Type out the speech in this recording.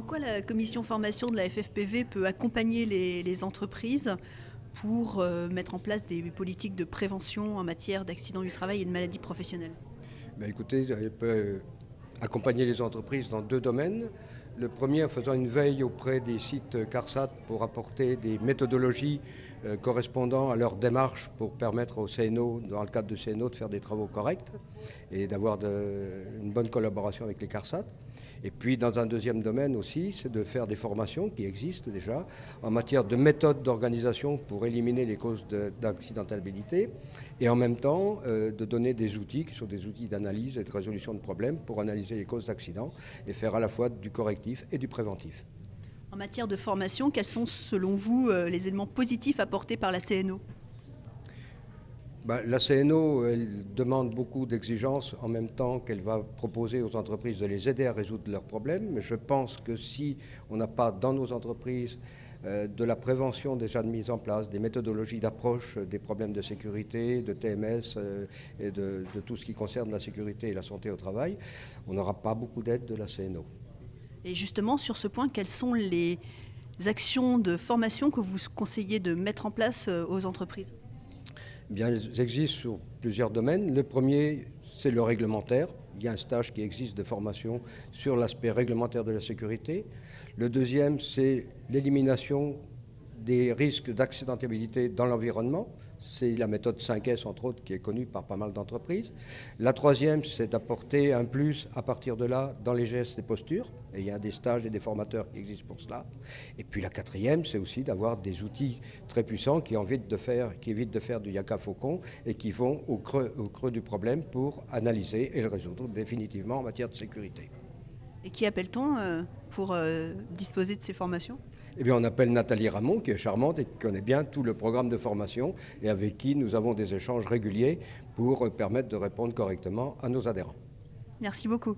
quoi la commission formation de la FFPV peut accompagner les entreprises pour mettre en place des politiques de prévention en matière d'accidents du travail et de maladies professionnelles? Écoutez, elle peut accompagner les entreprises dans deux domaines. Le premier en faisant une veille auprès des sites CARSAT pour apporter des méthodologies correspondant à leur démarche pour permettre au CNO, dans le cadre du CNO, de faire des travaux corrects et d'avoir une bonne collaboration avec les CARSAT. Et puis dans un deuxième domaine aussi, c'est de faire des formations qui existent déjà en matière de méthodes d'organisation pour éliminer les causes d'accidentalité et en même temps de donner des outils qui sont des outils d'analyse et de résolution de problèmes pour analyser les causes d'accidents et faire à la fois du correctif et du préventif. En matière de formation, quels sont selon vous les éléments positifs apportés par la CNO? La CNO, elle demande beaucoup d'exigences en même temps qu'elle va proposer aux entreprises de les aider à résoudre leurs problèmes. Mais je pense que si on n'a pas dans nos entreprises de la prévention déjà de mise en place, des méthodologies d'approche des problèmes de sécurité, de TMS et de tout ce qui concerne la sécurité et la santé au travail, on n'aura pas beaucoup d'aide de la CNO. Et justement, sur ce point, quelles sont les actions de formation que vous conseillez de mettre en place aux entreprises? Elles existent sur plusieurs domaines. Le premier, c'est le réglementaire. Il y a un stage qui existe de formation sur l'aspect réglementaire de la sécurité. Le deuxième, c'est l'élimination des risques d'accidentabilité dans l'environnement. C'est la méthode 5S, entre autres, qui est connue par pas mal d'entreprises. La troisième, c'est d'apporter un plus à partir de là dans les gestes et postures. Et il y a des stages et des formateurs qui existent pour cela. Et puis la quatrième, c'est aussi d'avoir des outils très puissants qui évitent de faire du yaka faucon et qui vont au creux du problème pour analyser et le résoudre définitivement en matière de sécurité. Et qui appelle-t-on pour disposer de ces formations? On appelle Nathalie Ramon, qui est charmante et qui connaît bien tout le programme de formation et avec qui nous avons des échanges réguliers pour permettre de répondre correctement à nos adhérents. Merci beaucoup.